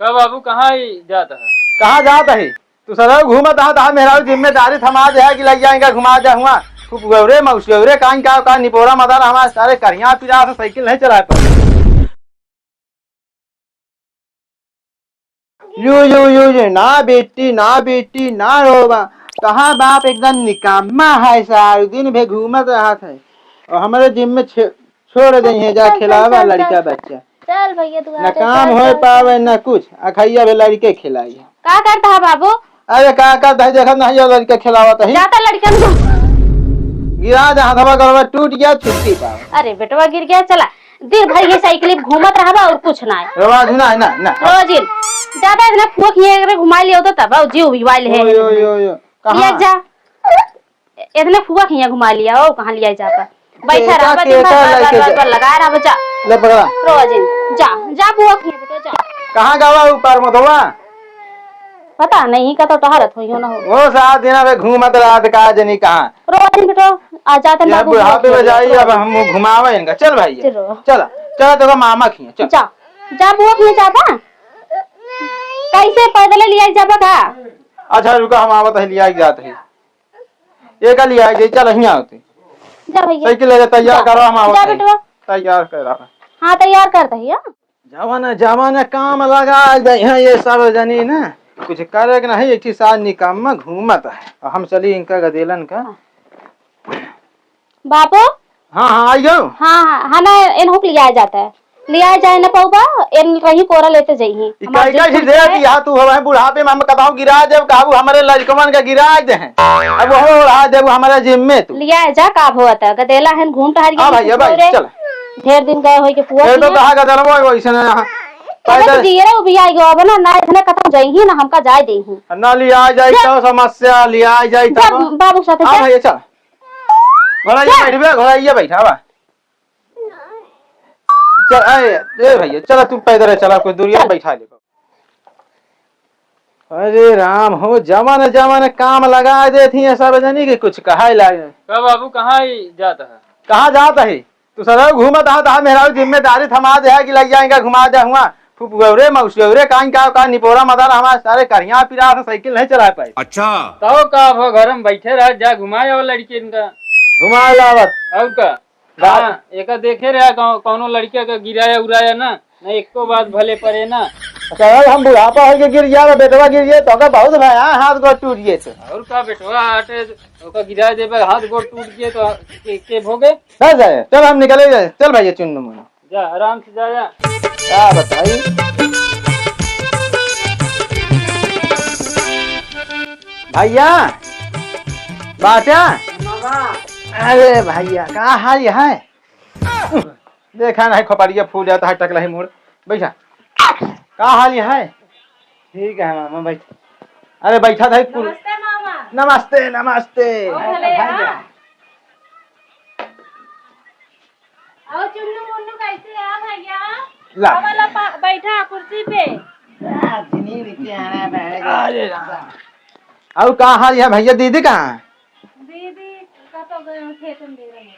का बाबू कहाँ जाता है? कहाँ जाता है? तू सदा घूमत है मेरा जिम्मेदारी थमा दे है कि लग जाएगा घुमा जा हुआ खूब गौरे मौसी गौरे कान का निपोरा मदार हमारे सारे करिया पिरा से साइकिल नहीं चला पाए। यू ना बेटी ना रोबा। कहाँ बाप एकदम निकामा है, सारे दिन भे घूमत रहा था और हमारे जिम में छोड़ दे है जा खिलावा लड़का बच्चा। चल भैया तू न काम हो पावे न कुछ अखैया बे लड़के खिलाई। का करता है बाबू? अरे का करता है देखा नहीं लड़के खिलावत है। जाता लड़कन को गिरा जहाँ धबा गलबा टूट गया छुट्टी पावे। अरे बेटवा गिर गया चला दिन भर ये साइकिल घूमत रहबा और कुछ ना है। रवाज ना रोज ज्यादा इतना फूक ये घुमा लियो तो तब जीव विवाइल है। यो लिया जा इतने फुआ खिया घुमा लिया ओ कहां लिया जा पर बैठा रहबा दिन भर लगा रहा बच्चा ले पकड़ा रोज जा फुआ खिया बेटा जा। कहां गावा ऊपर मधवा पता नहीं का तो टहरत होइयो ना हो वो साथ दिन में घूमत रात का जनी कहां रोज बेटा आ जाते बाबू बुढ़ापे में जाई अब हम घुमावे इनका। चल भाई चल तो मामा खिया चल जा बुआ खिया जाबा कैसे पैदल लिया जाबा का। अच्छा रुका हम आवत है लिया जात है एक लिया जाए चल यहां होते जा भैया साइकिल ले तैयार करो हम आवत जा बेटा तैयार कर रहा। हां तैयार कर दहिया जवाना काम लगा दे ये सब जनी ना कुछ करे ना है। एक ही साथ निकम्मा घूमत है हम चली इनका गदेलन का बाबू। हाँ आई गयो। हाँ ना इनको लिया जाता है लिया जाए ना पौबा इन रही कोरा लेते जाइए कैसे दे दिया तू हवे बुढ़ापे में हम कताऊ गिरा जब काबू हमारे लड़कवन का गिरा दे हैं अब वो उड़ा दे हमारे जिम में तू लिया जा का होता गदेला है घूम टहर हां भाई चल ढेर दिन गए होई के पुआ ये तो कहा गदलवा वैसे ना पैदल जीरे भी आई गयो बना ना इतने कतम जाइए ना हमका जाय देही ना लिया जाए तो समस्या लिया जाए तो बाबू साथे हां भाई चल घोड़ा बैठा बा चल ए भैया चला तू पैदल चला कोई दूरिया बैठा ले। अरे राम हो जमान काम लगा देती है सब जनी के कुछ कहा लागे। का बाबू कहाँ जाता है? कहाँ जाता है? तू सदा घूमत है मेरा जिम्मेदारी थमा दे है कि लग जाएगा घुमा जा हुआ खूब गौरे मौसी गौरे का निपोरा मदार हमारे सारे करिया पिरा से साइकिल नहीं चला पाए। अच्छा तो का हो घर में बैठे रह जा घुमाए और लड़की इनका घुमा लावत और का हाँ एक देखे रहा कौनो लड़के का गिराया उड़ाया ना एको बात भले पड़े ना। अच्छा हम बुढ़ापा हो के गिर गया बेटवा गिर गया तो का बहुत भाई हाथ गोड़ टूट गए थे और का बेटवा हटे ओका गिरा दे हाथ गोड़ टूट गए तो के भोगे ना जाए। चल हम निकले जाए चल भैया चुन्नू मुन्नू जा आराम से जा क्या बताइए भैया बाटा। अरे भैया कहाँ हाल है देखा नहीं खोपड़िया फूल जाता है टकला ही मोड़ बैठा कहाँ हाल है। ठीक है मामा बैठ। अरे बैठा था नमस्ते मामा। नमस्ते नमस्ते आओ चुन्नू मुन्नू कैसे आ भैया ला वाला बैठा कुर्सी पे। अरे और कहाँ हाल है भैया दीदी कहाँ? दीदी का तो खेत में दे रहे हैं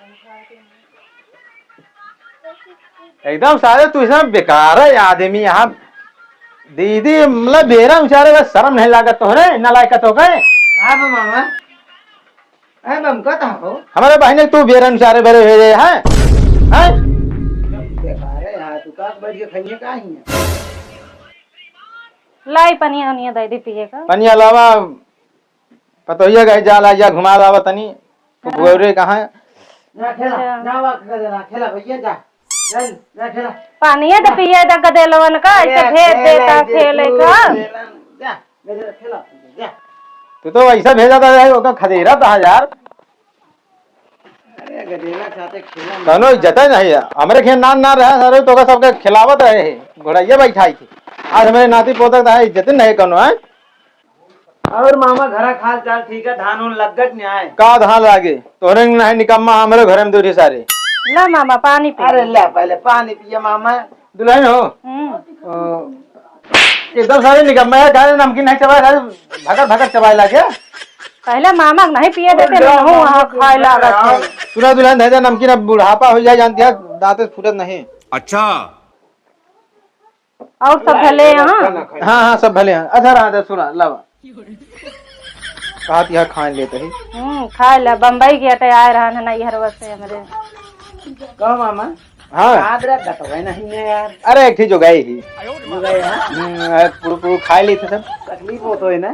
एकदम सारे तू इसमें बेकार है आदमी यहाँ दीदी मतलब बेरा बेचारे का शर्म नहीं लागत तो रे ना लायक तो गए मामा बम कहता हो हमारे बहने तू बेरा बेचारे बेरे भेजे हैं बेकार है यार तू का बैठ के खाइए का ही लाई पनिया उनिया दे दी पिए का पनिया लावा पतोहिया गए जाला या घुमा लावा तनी गोरे कहाँ ना खेला ना वा खेला भैया जा चल जा खेला पानी तो पिए दा गदेलवन का ऐसे भेज देता खेले का जा गदेला खेला जा तू तो ऐसा भेजा था ओका खदेरा था यार। अरे गदेला साथे खेला तनो इज्जत नहीं है हमारे खेल ना रहा सारे तो का सबके खिलावत रहे है घोड़ाइया बैठाई थी आज हमारे नाती पोता था इज्जत नहीं कनो है। और मामा घरा खाल चाल ठीक है धान उन लगत नहीं आए का धान लागे तोरे नहीं निकम्मा हमारे घर में दूरी सारे ला मामा पानी पी। अरे ले पहले पानी पिए मामा दुल्हन हो एकदम सारे निकम्मा है गाय नमकीन नहीं चबाए भगर चबाए लागे पहले मामा नहीं पिए देते ना हूं वहां खाए लागत पूरा दुल्हन दे नमकीन अब बुढ़ापा हो जाए जानती है दांत फूटत नहीं। अच्छा और सब भले यहाँ हाँ हाँ सब भले हैं। अच्छा रहा सुना लावा कहा यहाँ खान लेते ही खा ला बम्बई गया था आए रहा ना हर से हमारे कहो मामा हाँ याद रखा तो है नहीं है यार। अरे एक थी जो गई ही हो गए हैं पूरा खा ली थे सब तकलीफ हो तो है ना।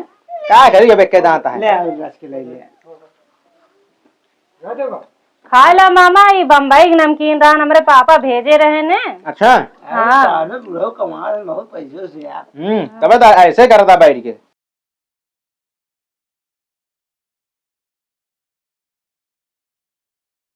क्या करी अब एक के दांत है ले आओ रस के ले ले खा ला मामा ये बम्बई की नमकीन रान हमारे पापा भेजे रहे ने। अच्छा हाँ बुढ़ो कमाल बहुत पैसों से यार। तब ऐसे करता बैठ के